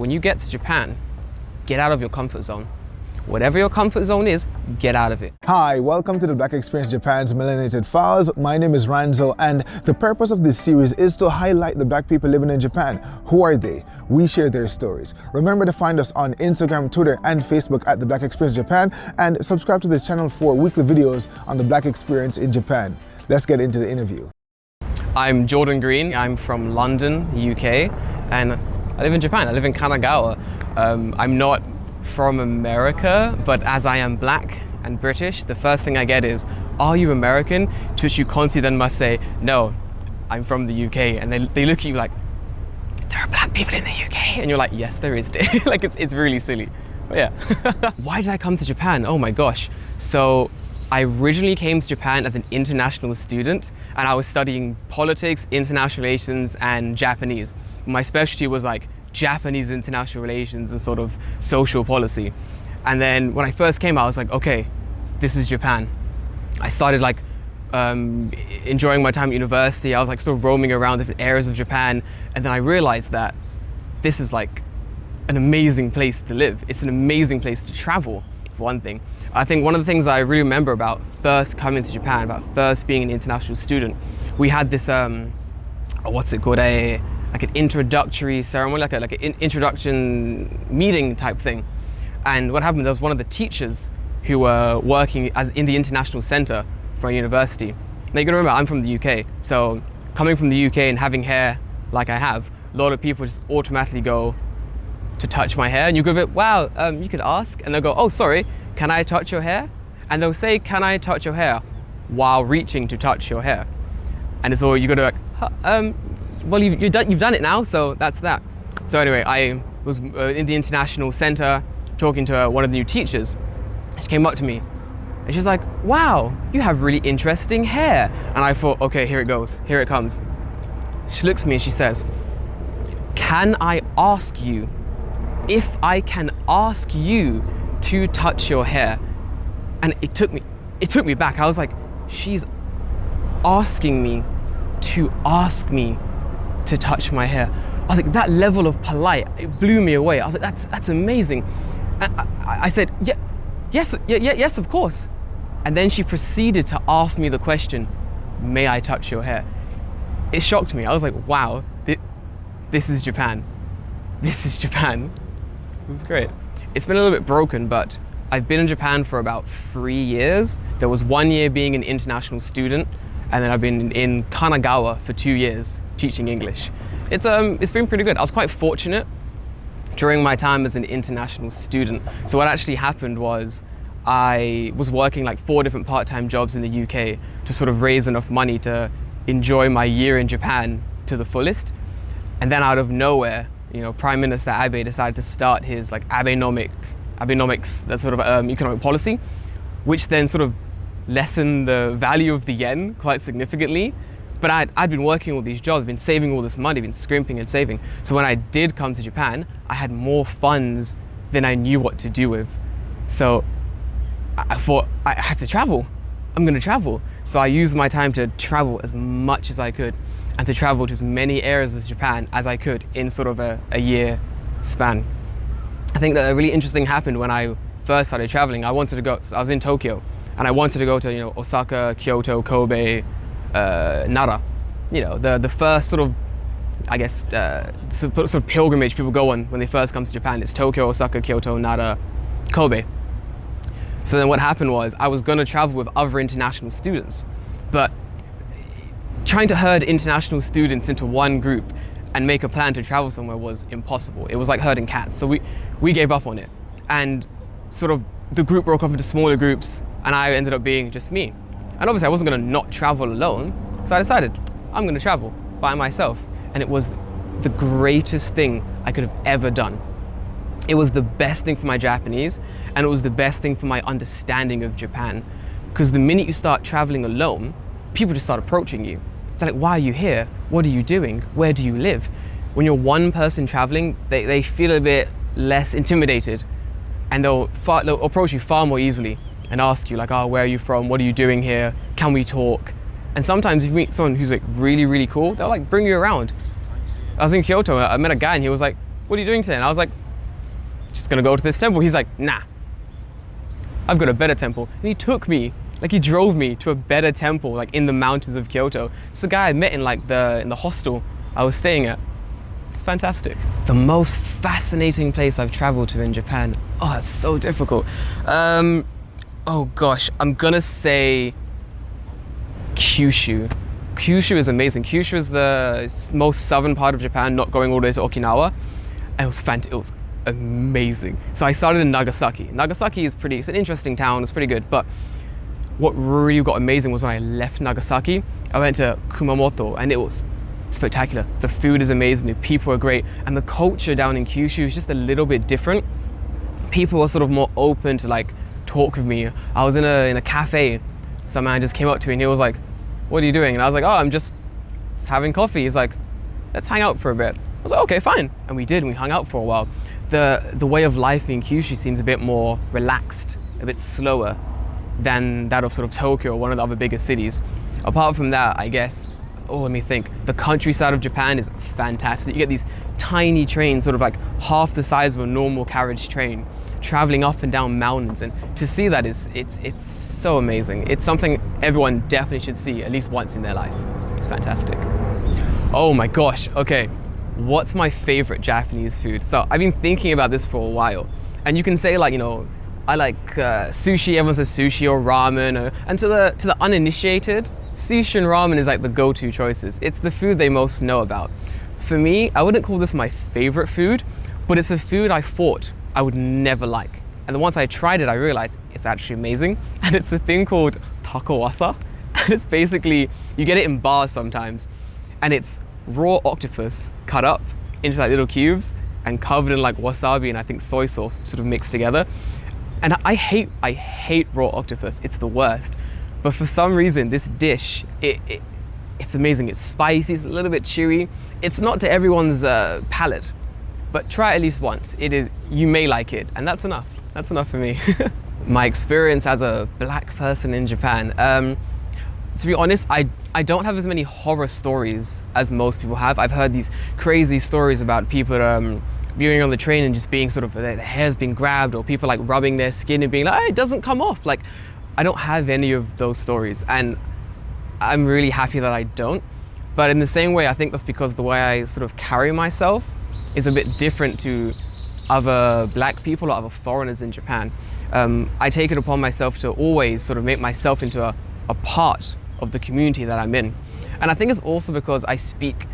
when you get to Japan, get out of your comfort zone. Whatever your comfort zone is, get out of it. Hi, welcome to the Black Experience Japan's Melanated Files. My name is Ranzo, and the purpose of this series is to highlight the Black people living in Japan. Who are they? We share their stories. Remember to find us on Instagram, Twitter, and Facebook at the Black Experience Japan, and subscribe to this channel for weekly videos on the Black Experience in Japan. Let's get into the interview. I'm Jordan Green. I'm from London, UK, and I live in Japan. I live in Kanagawa. I'm not from America, but as I am black and British, the first thing I get is, are you American? To which you constantly then must say, no, I'm from the UK. And they look at you like, there are black people in the UK? And you're like, yes, there is. Like, it's really silly. But yeah. Why did I come to Japan? Oh my gosh. So I originally came to Japan as an international student, and I was studying politics, international relations, and Japanese. My specialty was like Japanese international relations and sort of social policy. And then when I first came, I was like, okay, this is Japan. I started like enjoying my time at university. I was like sort of roaming around different areas of Japan. And then I realized that this is like an amazing place to live. It's an amazing place to travel, for one thing. I think one of the things I really remember about first coming to Japan, about first being an international student, we had this, what's it called? Like an introductory ceremony, like an introduction meeting type thing. And what happened, there was one of the teachers who were working as in the international center for a university. Now you gotta remember, I'm from the UK, so coming from the UK and having hair like I have, a lot of people just automatically go to touch my hair, and you go a bit, wow, you could ask, and they'll go, oh sorry, can I touch your hair? And they'll say, can I touch your hair? While reaching to touch your hair. And it's all, you gotta like, well, you've done it now, so that's that. So anyway, I was in the international center talking to one of the new teachers. She came up to me and she's like, wow, you have really interesting hair. And I thought, okay, here it goes, here it comes. She looks at me and she says, can I ask you if I can ask you to touch your hair? And it took me back. I was like, she's asking me to ask me to touch my hair. I was like, that level of polite, it blew me away. I was like, that's amazing. I said, yeah, yes, of course. And then she proceeded to ask me the question, may I touch your hair? It shocked me. I was like, wow, this is Japan. This is Japan. It was great. It's been a little bit broken, but I've been in Japan for about 3 years. There was 1 year being an international student, and then I've been in Kanagawa for 2 years teaching English. It's been pretty good. I was quite fortunate during my time as an international student. So what actually happened was I was working like 4 different part-time jobs in the UK to sort of raise enough money to enjoy my year in Japan to the fullest. And then out of nowhere, you know, Prime Minister Abe decided to start his like Abenomics, that sort of economic policy, which then sort of lessened the value of the yen quite significantly. But I'd been working all these jobs, been saving all this money, been scrimping and saving. So when I did come to Japan, I had more funds than I knew what to do with. So I thought, I have to travel. I'm gonna travel. So I used my time to travel as much as I could and to travel to as many areas of Japan as I could in sort of a year span. I think that a really interesting happened when I first started traveling. I was in Tokyo, and I wanted to go to, you know, Osaka, Kyoto, Kobe, Nara. You know, the first sort of, I guess, sort of pilgrimage people go on when they first come to Japan. It's Tokyo, Osaka, Kyoto, Nara, Kobe. So then what happened was I was gonna travel with other international students, but trying to herd international students into one group and make a plan to travel somewhere was impossible. It was like herding cats. So we gave up on it. And sort of the group broke off into smaller groups, and I ended up being just me. And obviously I wasn't gonna not travel alone, so I decided I'm gonna travel by myself. And it was the greatest thing I could have ever done. It was the best thing for my Japanese, and it was the best thing for my understanding of Japan. Because the minute you start traveling alone, people just start approaching you. They're like, why are you here? What are you doing? Where do you live? When you're one person traveling, they feel a bit less intimidated, and they'll approach you far more easily and ask you like, oh, where are you from? What are you doing here? Can we talk? And sometimes if you meet someone who's like really, really cool, they'll like bring you around. I was in Kyoto, I met a guy and he was like, what are you doing today? And I was like, just gonna go to this temple. He's like, nah, I've got a better temple. And he took me, like he drove me to a better temple, like in the mountains of Kyoto. It's the guy I met in like in the hostel I was staying at. It's fantastic. The most fascinating place I've traveled to in Japan. Oh, that's so difficult. Oh gosh, I'm gonna say Kyushu. Kyushu is amazing. Kyushu is the most southern part of Japan, not going all the way to Okinawa. And it was amazing. So I started in Nagasaki. Nagasaki is it's an interesting town, it's pretty good. But what really got amazing was when I left Nagasaki, I went to Kumamoto and it was spectacular. The food is amazing, the people are great, and the culture down in Kyushu is just a little bit different. People are sort of more open to like talk with me. I was in a cafe, some man just came up to me and he was like, what are you doing? And I was like, oh, I'm just having coffee. He's like, let's hang out for a bit. I was like, okay, fine. And we did, and we hung out for a while. The way of life in Kyushu seems a bit more relaxed, a bit slower than that of sort of Tokyo or one of the other bigger cities. Apart from that, I guess, let me think. The countryside of Japan is fantastic. You get these tiny trains, sort of like half the size of a normal carriage train, traveling up and down mountains. And to see that it's so amazing. It's something everyone definitely should see at least once in their life. It's fantastic. Oh my gosh, okay. What's my favorite Japanese food? So I've been thinking about this for a while. And you can say like, I like sushi, everyone says sushi or ramen. And to the uninitiated, sushi and ramen is like the go-to choices. It's the food they most know about. For me, I wouldn't call this my favorite food, but it's a food I thought I would never like. And then once I tried it, I realized it's actually amazing. And it's a thing called takawasa. And it's basically, you get it in bars sometimes. And it's raw octopus cut up into like little cubes and covered in like wasabi and I think soy sauce sort of mixed together. And I hate raw octopus. It's the worst. But for some reason, this dish, it's amazing. It's spicy, it's a little bit chewy. It's not to everyone's palate, but try it at least once. You may like it, and that's enough. That's enough for me. My experience as a black person in Japan. To be honest, I don't have as many horror stories as most people have. I've heard these crazy stories about people viewing on the train and just being sort of, their hair's being grabbed, or people like rubbing their skin and being like, oh, it doesn't come off. Like, I don't have any of those stories, and I'm really happy that I don't. But in the same way, I think that's because the way I sort of carry myself is a bit different to other black people or other foreigners in Japan. I take it upon myself to always sort of make myself into a part of the community that I'm in. And I think it's also because I speak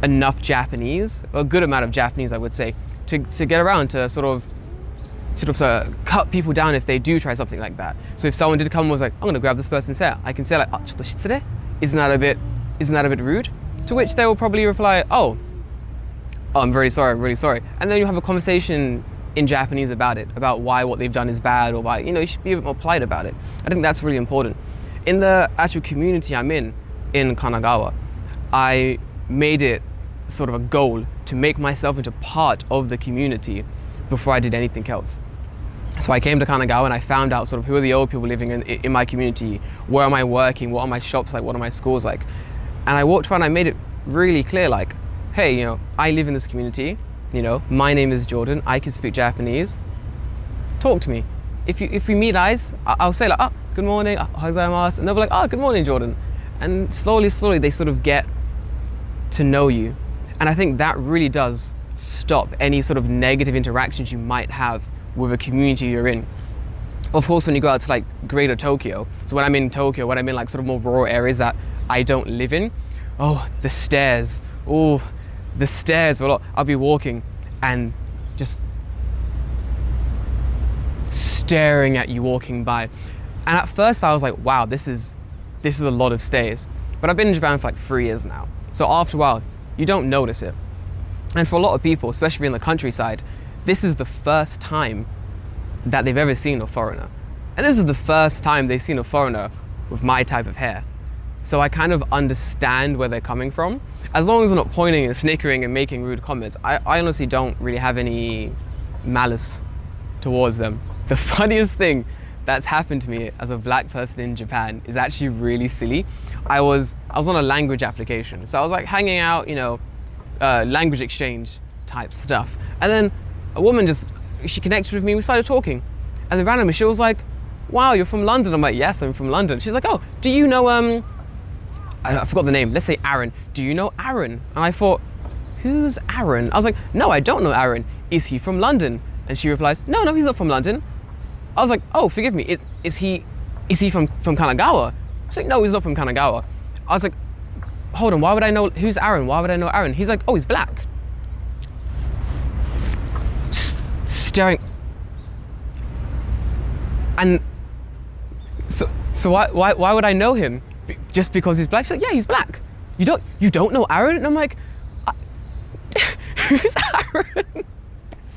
enough Japanese, a good amount of Japanese I would say, to get around to sort of cut people down if they do try something like that. So if someone did come and was like, I'm gonna grab this person's hair, I can say like, "Chotto shitsure?" Isn't that a bit rude? To which they will probably reply, oh, I'm very sorry, I'm really sorry. And then you have a conversation in Japanese about it, about why what they've done is bad, or why, you should be a bit more polite about it. I think that's really important. In the actual community I'm in Kanagawa, I made it sort of a goal to make myself into part of the community before I did anything else. So I came to Kanagawa and I found out sort of who are the old people living in my community, where am I working, what are my shops like, what are my schools like. And I walked around and I made it really clear, like, hey, I live in this community, my name is Jordan, I can speak Japanese, talk to me. If we meet eyes, I'll say like, good morning, ohayou, and they'll be like, good morning, Jordan. And slowly they sort of get to know you. And I think that really does stop any sort of negative interactions you might have with a community you're in. Of course, when you go out to like greater Tokyo, so when I'm in Tokyo, when I'm in like sort of more rural areas that I don't live in, the stairs, well, I'll be walking and just staring at you walking by. And at first I was like, wow, this is a lot of stairs. But I've been in Japan for like 3 years now. So after a while, you don't notice it. And for a lot of people, especially in the countryside, this is the first time that they've ever seen a foreigner. And this is the first time they've seen a foreigner with my type of hair. So I kind of understand where they're coming from. As long as they're not pointing and snickering and making rude comments, I honestly don't really have any malice towards them. The funniest thing that's happened to me as a black person in Japan is actually really silly. I was on a language application. So I was like hanging out, language exchange type stuff. And then a woman she connected with me, we started talking. And then randomly she was like, wow, you're from London. I'm like, yes, I'm from London. She's like, oh, do you know, I forgot the name, let's say Aaron. Do you know Aaron? And I thought, who's Aaron? I was like, no, I don't know Aaron. Is he from London? And she replies, no, he's not from London. I was like, oh, forgive me, is he from Kanagawa? I was like, no, he's not from Kanagawa. I was like, hold on, why would I know, who's Aaron? Why would I know Aaron? He's like, oh, he's black. Just staring. And so why would I know him? Just because he's black? She's like, yeah, he's black. You don't know Aaron? And I'm like, who's Aaron?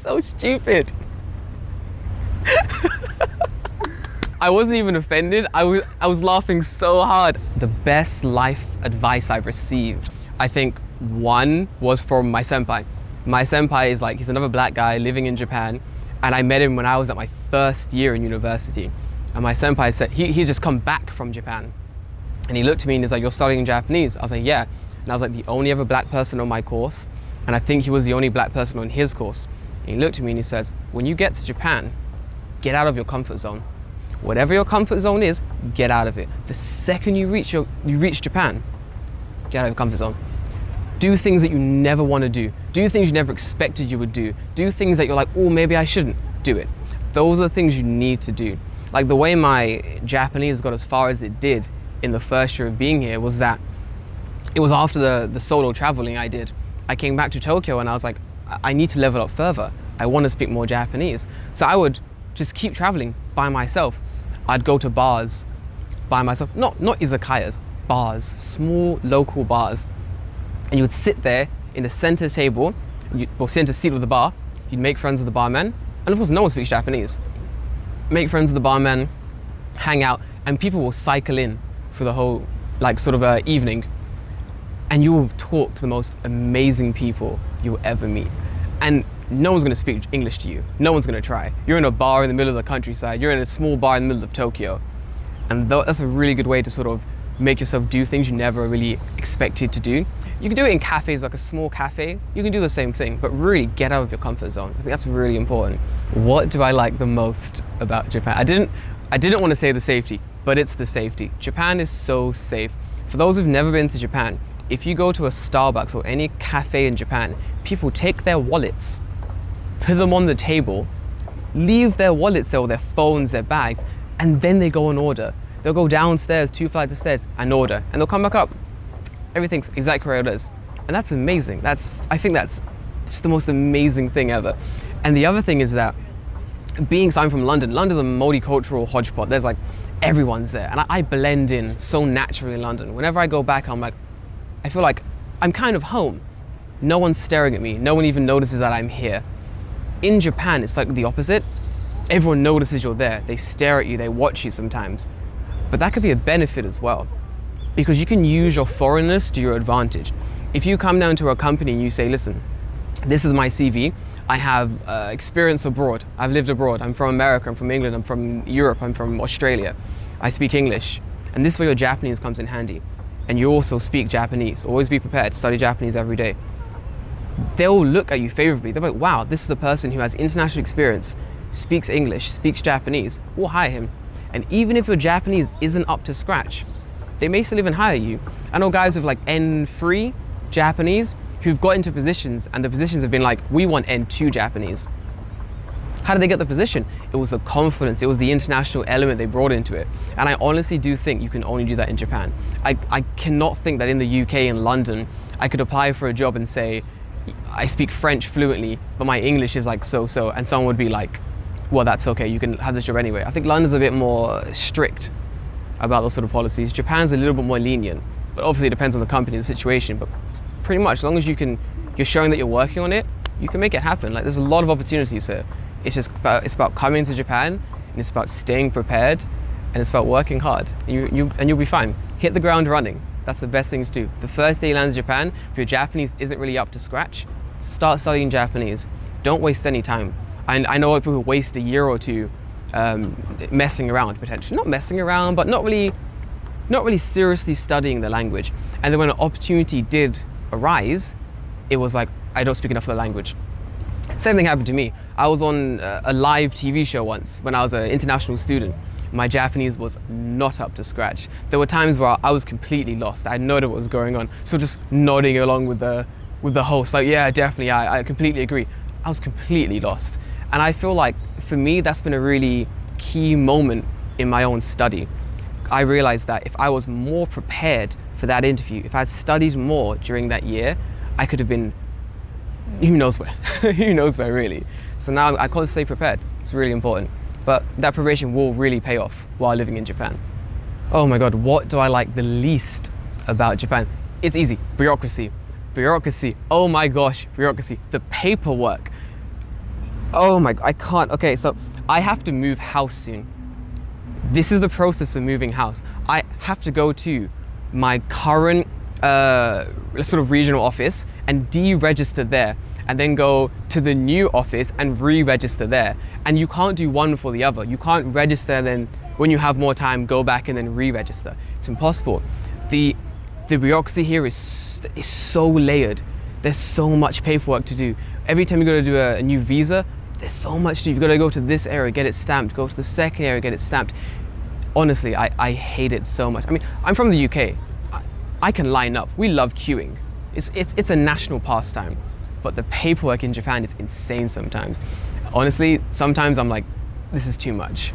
So stupid. I wasn't even offended. I was laughing so hard. The best life advice I've received, I think one was from my senpai. My senpai is he's another black guy living in Japan, and I met him when I was at my first year in university. And my senpai said, he just come back from Japan. And he looked at me and he's like, you're studying Japanese? I was like, yeah. And I was like, the only other black person on my course, and I think he was the only black person on his course. And he looked at me and he says, when you get to Japan, get out of your comfort zone. Whatever your comfort zone is, get out of it. The second you reach Japan, get out of your comfort zone. Do things that you never want to do. Do things you never expected you would do. Do things that you're like, oh, maybe I shouldn't. Do it. Those are the things you need to do. Like the way my Japanese got as far as it did in the first year of being here was that it was after the solo traveling I did. I came back to Tokyo and I was like, I need to level up further. I want to speak more Japanese. So I would just keep traveling by myself. I'd go to bars by myself, not izakayas, bars, small local bars. And you would sit there in the center table, center seat of the bar, you'd make friends with the barman, and of course no one speaks Japanese. Make friends with the barman, hang out, and people will cycle in for the whole evening. And you will talk to the most amazing people you'll ever meet. And no one's gonna speak English to you. No one's gonna try. You're in a bar in the middle of the countryside. You're in a small bar in the middle of Tokyo. And that's a really good way to sort of make yourself do things you never really expected to do. You can do it in cafes, like a small cafe. You can do the same thing, but really get out of your comfort zone. I think that's really important. What do I like the most about Japan? I didn't want to say the safety, but it's the safety. Japan is so safe. For those who've never been to Japan, if you go to a Starbucks or any cafe in Japan, people take their wallets, put them on the table, leave their wallets there, or their phones, their bags, and then they go and order. They'll go downstairs, 2 flights of stairs, and order, and they'll come back up. Everything's exactly where it is. And that's amazing. I think that's just the most amazing thing ever. And the other thing is that I'm from London. London's a multicultural hodgepodge. There's everyone's there. And I blend in so naturally in London. Whenever I go back, I feel like I'm kind of home. No one's staring at me. No one even notices that I'm here. In Japan, it's like the opposite. Everyone notices you're there. They stare at you, they watch you sometimes. But that could be a benefit as well, because you can use your foreignness to your advantage. If you come down to a company and you say, listen, this is my CV, I have experience abroad, I've lived abroad, I'm from America, I'm from England, I'm from Europe, I'm from Australia, I speak English, and this way your Japanese comes in handy. And you also speak Japanese. Always be prepared to study Japanese every day. They'll look at you favorably. They're like, wow, this is a person who has international experience, speaks English, speaks Japanese. We'll hire him. And even if your Japanese isn't up to scratch, they may still even hire you. I know guys with N3 Japanese who've got into positions, and the positions have been like, we want N2 Japanese. How did they get the position? It was the confidence, it was the international element they brought into it. And I honestly do think you can only do that in Japan. I cannot think that in the UK and London, I could apply for a job and say, I speak French fluently, but my English is so-so, and someone would be like, well, that's okay, you can have this job anyway. I think London's a bit more strict about those sort of policies. Japan's a little bit more lenient, but obviously it depends on the company and the situation, but pretty much, as long as you're showing that you're working on it, you can make it happen. There's a lot of opportunities here. It's about coming to Japan, and it's about staying prepared, and it's about working hard, and you'll be fine. Hit the ground running. That's the best thing to do. The first day you land in Japan, if your Japanese isn't really up to scratch, start studying Japanese. Don't waste any time. I know people who waste a year or two messing around, potentially. Not messing around, but not really seriously studying the language. And then when an opportunity did arise, it was like, I don't speak enough of the language. Same thing happened to me. I was on a live TV show once when I was an international student. My Japanese was not up to scratch. There were times where I was completely lost. I had no idea what was going on. So just nodding along with the host, like, yeah, definitely, I completely agree. I was completely lost. And I feel like for me, that's been a really key moment in my own study. I realized that if I was more prepared for that interview, if I had studied more during that year, I could have been, who knows where, who knows where really. So now I can't stay prepared. It's really important. But that preparation will really pay off while living in Japan. Oh my God, what do I like the least about Japan? It's easy, bureaucracy. Bureaucracy, oh my gosh, bureaucracy. The paperwork. Oh my, I can't, okay, so I have to move house soon. This is the process of moving house. I have to go to my current sort of regional office and deregister there, and then go to the new office and re-register there. And you can't do one before the other. You can't register and then when you have more time, go back and then re-register. It's impossible. The bureaucracy here is so layered. There's so much paperwork to do. Every time you go to do a new visa, there's so much to do. You've got to go to this area, get it stamped, go to the second area, get it stamped. Honestly, I hate it so much. I mean, I'm from the UK. I can line up. We love queuing. It's a national pastime. But the paperwork in Japan is insane sometimes. Honestly, sometimes I'm like, this is too much.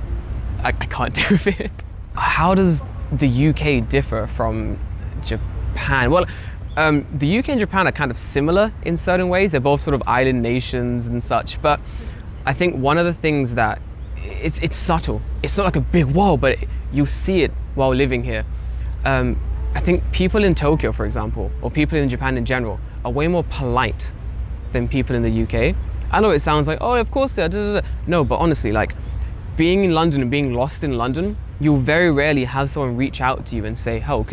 I can't do it. How does the UK differ from Japan? Well, the UK and Japan are kind of similar in certain ways. They're both sort of island nations and such. But I think one of the things that, it's subtle. It's not like a big whoa, but you see it while living here. I think people in Tokyo, for example, or people in Japan in general, are way more polite than people in the UK. I know it sounds like, oh, of course they are. No, but honestly, like being in London and being lost in London, you'll very rarely have someone reach out to you and say, oh,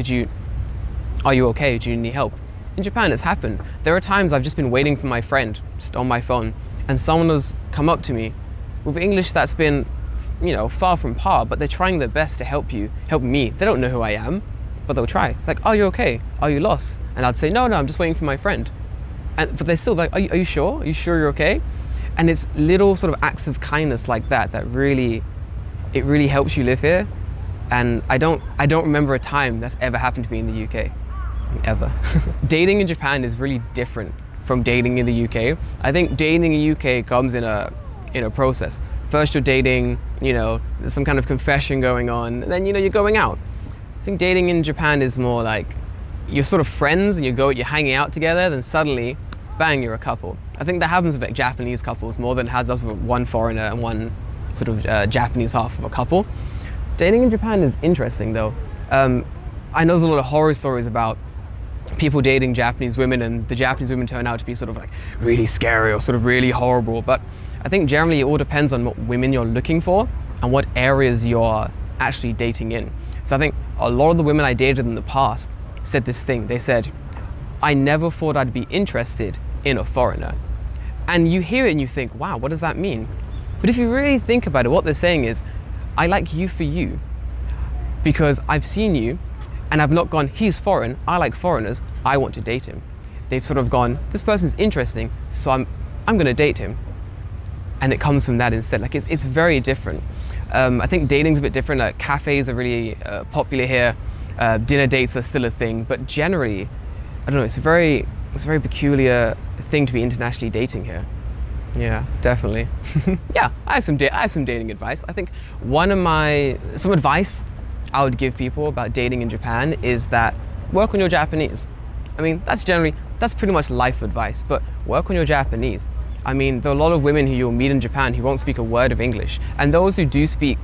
are you okay? Do you need help? In Japan, it's happened. There are times I've just been waiting for my friend, just on my phone, and someone has come up to me with English that's been, far from par, but they're trying their best to help me. They don't know who I am, but they'll try. Like, are you okay? Are you lost? And I'd say, no, I'm just waiting for my friend. But they're still like, are you sure? Are you sure you're okay? And it's little sort of acts of kindness like that really helps you live here. And I don't remember a time that's ever happened to me in the UK, ever. Dating in Japan is really different from dating in the UK. I think dating in the UK comes in a process. First you're dating, there's some kind of confession going on, and then you're going out. I think dating in Japan is more like you're sort of friends and you're hanging out together, then suddenly, bang, you're a couple. I think that happens with like Japanese couples more than it has us with one foreigner and one sort of Japanese half of a couple. Dating in Japan is interesting though. I know there's a lot of horror stories about people dating Japanese women and the Japanese women turn out to be sort of like really scary or sort of really horrible, but I think generally it all depends on what women you're looking for and what areas you're actually dating in. So I think a lot of the women I dated in the past said this thing. They said, I never thought I'd be interested in a foreigner. And you hear it and you think, wow, what does that mean? But if you really think about it, what they're saying is, I like you for you because I've seen you and I've not gone, he's foreign, I like foreigners, I want to date him. They've sort of gone, this person's interesting, so I'm gonna date him. And it comes from that instead. Like it's very different. I think dating's a bit different. Like cafes are really popular here. Dinner dates are still a thing, but generally, I don't know, it's a very peculiar thing to be internationally dating here. Yeah, definitely. Yeah, I have some dating advice. I think some advice I would give people about dating in Japan is that work on your Japanese. I mean, that's pretty much life advice, but work on your Japanese. I mean, there are a lot of women who you'll meet in Japan who won't speak a word of English, and those who do speak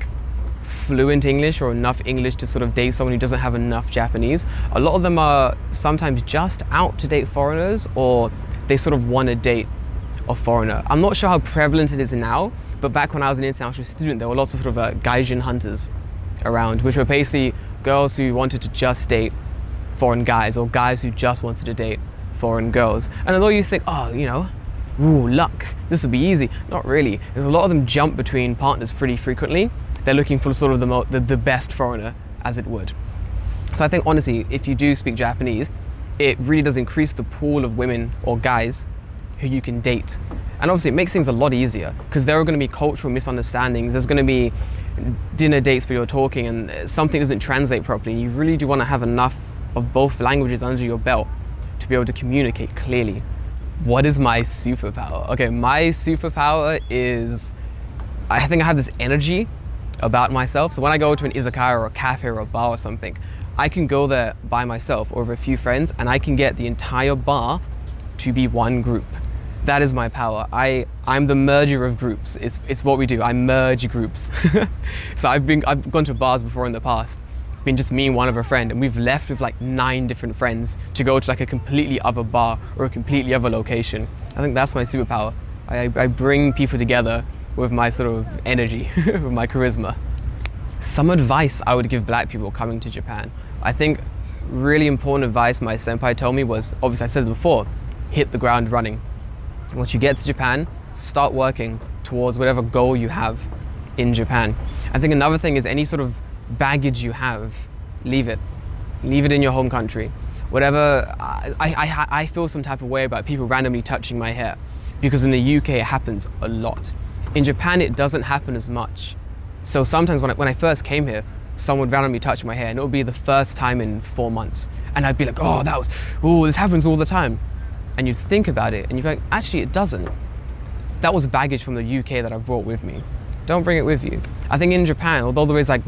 fluent English or enough English to sort of date someone who doesn't have enough Japanese, a lot of them are sometimes just out to date foreigners, or they sort of want to date a foreigner. I'm not sure how prevalent it is now, but back when I was an international student, there were lots of sort of gaijin hunters around, which were basically girls who wanted to just date foreign guys, or guys who just wanted to date foreign girls. And although you think, oh, ooh, luck, this would be easy. Not really. There's a lot of them jump between partners pretty frequently. They're looking for sort of the best foreigner, as it would. So I think honestly, if you do speak Japanese, it really does increase the pool of women or guys who you can date. And obviously it makes things a lot easier because there are going to be cultural misunderstandings. There's going to be dinner dates where you're talking and something doesn't translate properly. You really do want to have enough of both languages under your belt to be able to communicate clearly. What is my superpower? Okay, my superpower is, I think I have this energy about myself. So when I go to an izakaya or a cafe or a bar or something, I can go there by myself or with a few friends and I can get the entire bar to be one group. That is my power. I'm the merger of groups. It's what we do. I merge groups. So I've gone to bars before in the past, been just me and one other friend, and we've left with like 9 different friends to go to like a completely other bar or a completely other location. I think that's my superpower. I bring people together with my sort of energy, with my charisma. Some advice I would give black people coming to Japan. I think really important advice my senpai told me was, obviously I said it before, hit the ground running. Once you get to Japan, start working towards whatever goal you have in Japan. I think another thing is any sort of baggage you have, leave it. Leave it in your home country. Whatever, I feel some type of way about people randomly touching my hair because in the UK it happens a lot. In Japan it doesn't happen as much. So sometimes when I first came here, someone would randomly touch my hair and it would be the first time in 4 months. And I'd be like, oh, this happens all the time. And you'd think about it and you'd be like, actually it doesn't. That was baggage from the UK that I brought with me. Don't bring it with you. I think in Japan, although there is like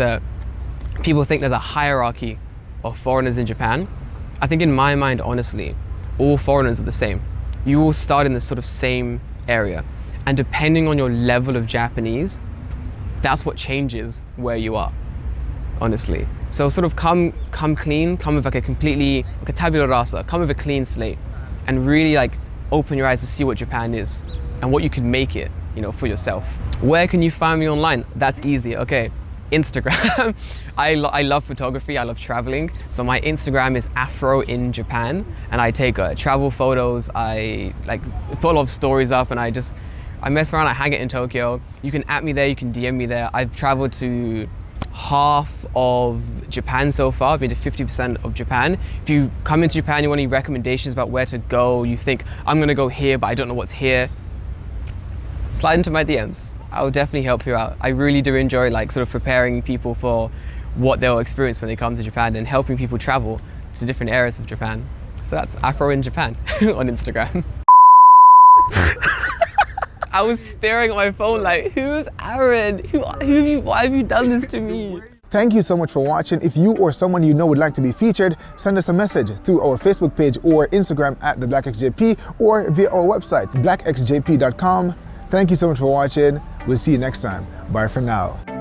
people think there's a hierarchy of foreigners in Japan, I think in my mind, honestly, all foreigners are the same. You all start in this sort of same area. And depending on your level of Japanese, that's what changes where you are, honestly. So sort of come clean, come with like a completely, like a tabula rasa, come with a clean slate and really like open your eyes to see what Japan is and what you can make it, you know, for yourself. Where can you find me online? That's easy, okay. Instagram. I love photography, I love traveling. So my Instagram is Afro in Japan and I take travel photos, I like put a lot of stories up and I mess around, I hang it in Tokyo. You can @ me there, you can DM me there. I've traveled to half of Japan so far. I've been to 50% of Japan. If you come into Japan, you want any recommendations about where to go, you think, I'm gonna go here, but I don't know what's here, slide into my DMs. I'll definitely help you out. I really do enjoy like sort of preparing people for what they'll experience when they come to Japan and helping people travel to different areas of Japan. So that's Afro in Japan on Instagram. I was staring at my phone like, who's Aaron? Why have you done this to me? Thank you so much for watching. If you or someone you know would like to be featured, send us a message through our Facebook page or Instagram at @theblackxjp or via our website, blackxjp.com. Thank you so much for watching. We'll see you next time. Bye for now.